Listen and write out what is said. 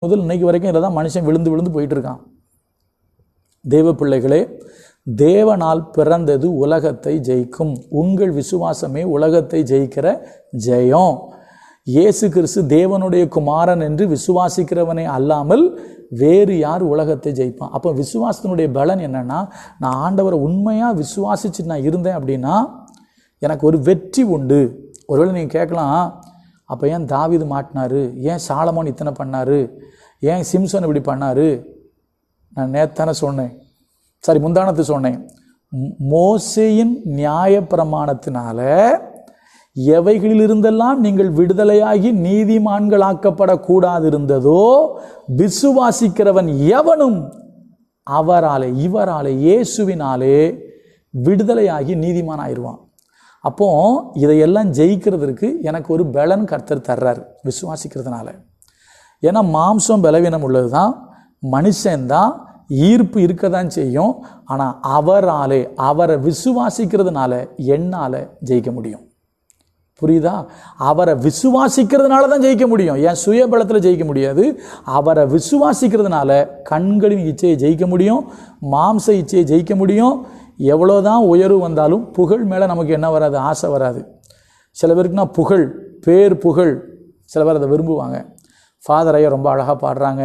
முதல் இன்னைக்கு வரைக்கும் இதில் தான் மனுஷன் விழுந்து விழுந்து போயிட்டு இருக்கான். தேவ பிள்ளைகளே, தேவனால் பிறந்தது உலகத்தை ஜெயிக்கும். உங்கள் விசுவாசமே உலகத்தை ஜெயிக்கிற ஜெயம். இயேசு கிறிஸ்து தேவனுடைய குமாரன் என்று விசுவாசிக்கிறவனே அல்லாமல் வேறு யார் உலகத்தை ஜெயிப்பான்? அப்போ விசுவாசத்தினுடைய பலன் என்னன்னா, நான் ஆண்டவரை உண்மையாக விசுவாசிச்சுட்டு நான் இருந்தேன் அப்படின்னா எனக்கு ஒரு வெற்றி உண்டு. ஒருவேளை நீங்கள் கேட்கலாம், அப்போ ஏன் தாவீது மாட்டினாரு, ஏன் சாலமோன் இத்தனை பண்ணாரு, ஏன் சிம்சன் இப்படி பண்ணாரு? நான் நேத்தானே சொன்னேன், முந்தானத்து சொன்னேன், மோசேயின் நியாய பிரமாணத்தினால எவைகளிலிருந்தெல்லாம் நீங்கள் விடுதலையாகி நீதிமான்களாக்கப்படக்கூடாது இருந்ததோ, விசுவாசிக்கிறவன் எவனும் அவராலே இவராலே இயேசுவினாலே விடுதலையாகி நீதிமான் ஆயிடுவான். அப்போ இதையெல்லாம் ஜெயிக்கிறதுக்கு எனக்கு ஒரு பலன் கர்த்தர் தர்றார் விசுவாசிக்கிறதுனால. ஏன்னா மாம்சம் பலவீனம் உள்ளது தான், மனுஷன்தான், ஈர்ப்பு இருக்க தான் செய்யும். ஆனால் அவராலே, அவரை விசுவாசிக்கிறதுனால என்னால் ஜெயிக்க முடியும். புரியுதா? அவரை விசுவாசிக்கிறதுனால தான் ஜெயிக்க முடியும். என் சுயபலத்தில் ஜெயிக்க முடியாது. அவரை விசுவாசிக்கிறதுனால கண்களின் இச்சையை ஜெயிக்க முடியும், மாம்ச இச்சையை ஜெயிக்க முடியும். எவ்வளோதான் உயர்வு வந்தாலும் புகழ் மேலே நமக்கு என்ன வராது? ஆசை வராது. சில பேருக்குனா புகழ், பேர் புகழ், சில பேர் அதை விரும்புவாங்க. ஃபாதர் ஐயா ரொம்ப அழகாக பாடுறாங்க,